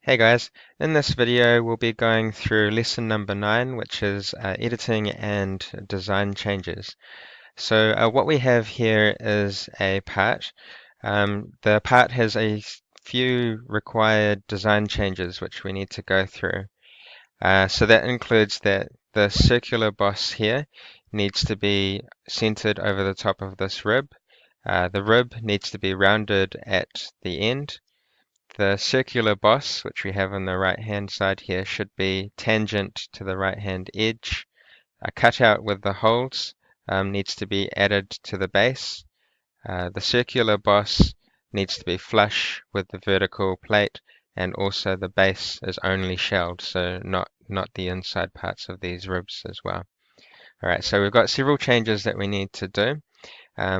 Hey guys, in this video we'll be going through lesson number 9, which is editing and design changes. So what we have here is a part. The part has a few required design changes which we need to go through. So that includes that the circular boss here needs to be centered over the top of this rib. The rib needs to be rounded at the end. The circular boss, which we have on the right hand side here, should be tangent to the right hand edge. A cutout with the holes needs to be added to the base. The circular boss needs to be flush with the vertical plate, and also the base is only shelled, so not the inside parts of these ribs as well. Alright, so we've got several changes that we need to do.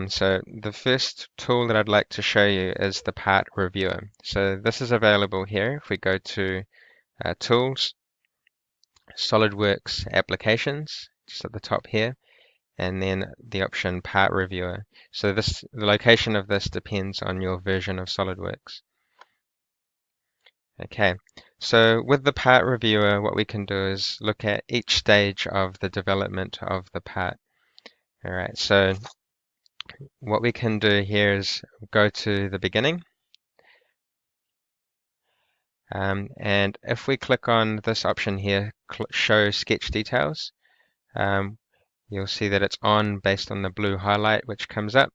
So the first tool that I'd like to show you is the part reviewer. So this is available here. If we go to Tools, SolidWorks Applications, just at the top here, and then the option Part Reviewer. So the location of this depends on your version of SolidWorks. Okay, so with the part reviewer, what we can do is look at each stage of the development of the part. All right, so what we can do here is go to the beginning. And if we click on this option here, show sketch details, you'll see that it's on based on the blue highlight which comes up.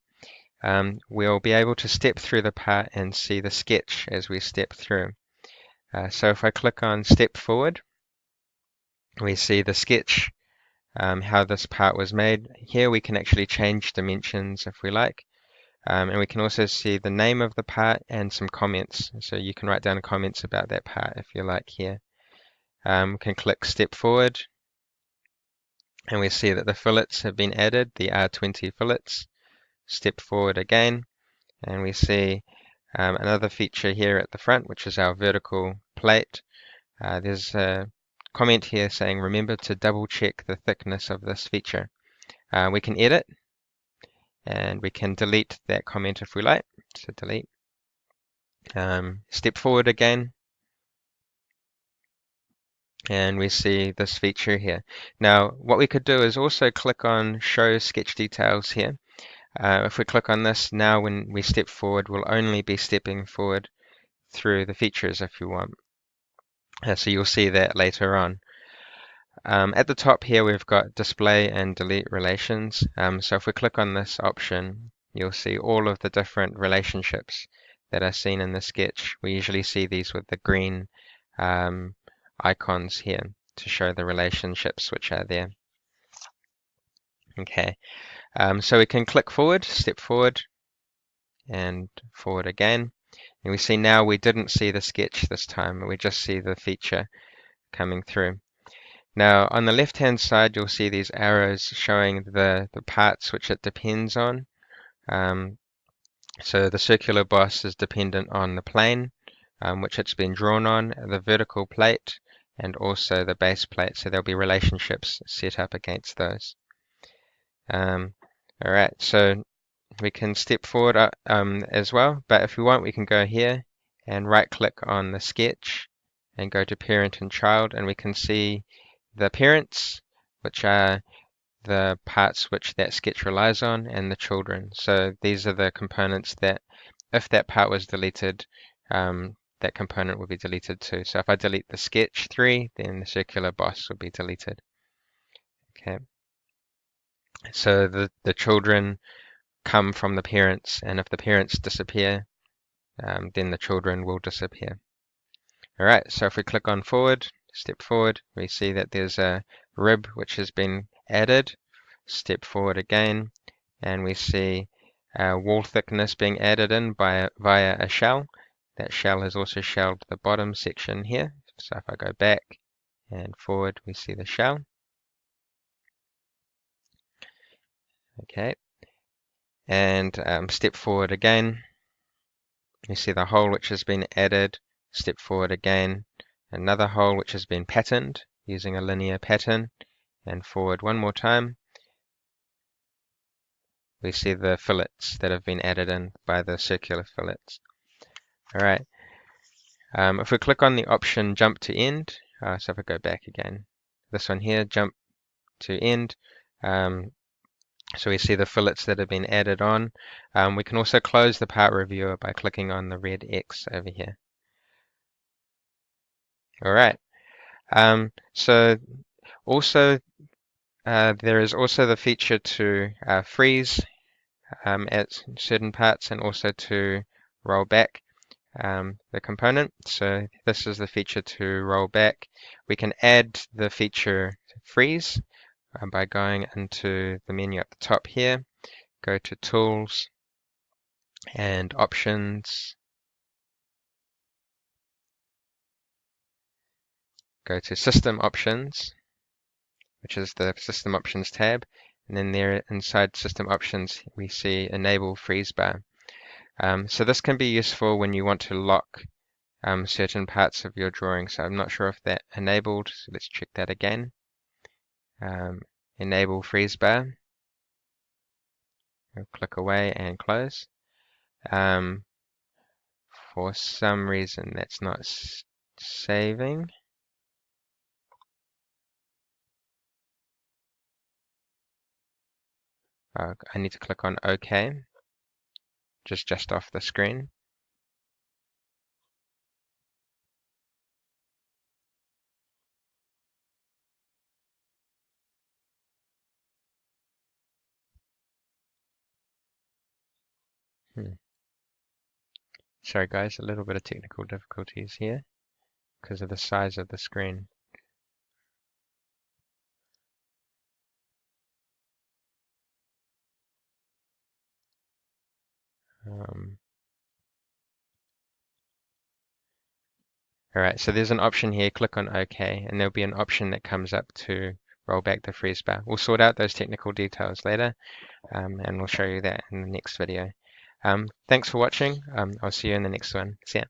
We'll be able to step through the part and see the sketch as we step through. So if I click on step forward, we see the sketch, how this part was made. Here we can actually change dimensions if we like. And we can also see the name of the part and some comments. So you can write down comments about that part if you like here. We can click step forward, and we see that the fillets have been added, the R20 fillets. Step forward again, and we see another feature here at the front, which is our vertical plate. There's a comment here saying remember to double check the thickness of this feature. We can edit, and we can delete that comment if we like. So delete. Step forward again, and we see this feature here. Now, what we could do is also click on Show Sketch Details here. If we click on this, now when we step forward, we'll only be stepping forward through the features if you want. So you'll see that later on. At the top here, we've got Display and Delete Relations. So if we click on this option, you'll see all of the different relationships that are seen in the sketch. We usually see these with the green icons here to show the relationships which are there. Okay, so we can click forward, step forward, and forward again. And we see now we didn't see the sketch this time, we just see the feature coming through. Now on the left hand side, you'll see these arrows showing the parts which it depends on. So the circular boss is dependent on the plane which it's been drawn on, the vertical plate, and also the base plate. So there'll be relationships set up against those. Alright, so we can step forward as well, but if we want, we can go here and right click on the sketch and go to parent and child, and we can see the parents, which are the parts which that sketch relies on, and the children. So these are the components that if that part was deleted, that component will be deleted too. So if I delete the sketch 3, then the circular boss will be deleted. Okay. So the children come from the parents, and if the parents disappear, then the children will disappear. Alright, so if we click on forward, step forward, we see that there's a rib which has been added. Step forward again, and we see wall thickness being added in via a shell. That shell has also shelled the bottom section here. So if I go back and forward, we see the shell. Okay, and step forward again. You see the hole which has been added. Step forward again, another hole which has been patterned using a linear pattern, and forward one more time. We see the fillets that have been added in by the circular fillets. Alright, If we click on the option jump to end, so if I go back again, this one here, jump to end, so we see the fillets that have been added on. We can also close the part reviewer by clicking on the red X over here. All right. So also there is also the feature to freeze at certain parts and also to roll back the component. So this is the feature to roll back. We can add the feature freeze by going into the menu at the top here, go to Tools and Options, go to System Options, which is the System Options tab, and then there inside System Options we see Enable Freeze Bar. So this can be useful when you want to lock certain parts of your drawing. So I'm not sure if that enabled, so let's check that again. Enable freeze bar. I'll click away and close. For some reason that's not saving. I need to click on OK, just off the screen. Sorry guys, a little bit of technical difficulties here because of the size of the screen. Alright, so there's an option here, click on OK, and there'll be an option that comes up to roll back the freeze bar. We'll sort out those technical details later, and we'll show you that in the next video. Thanks for watching. I'll see you in the next one. See ya.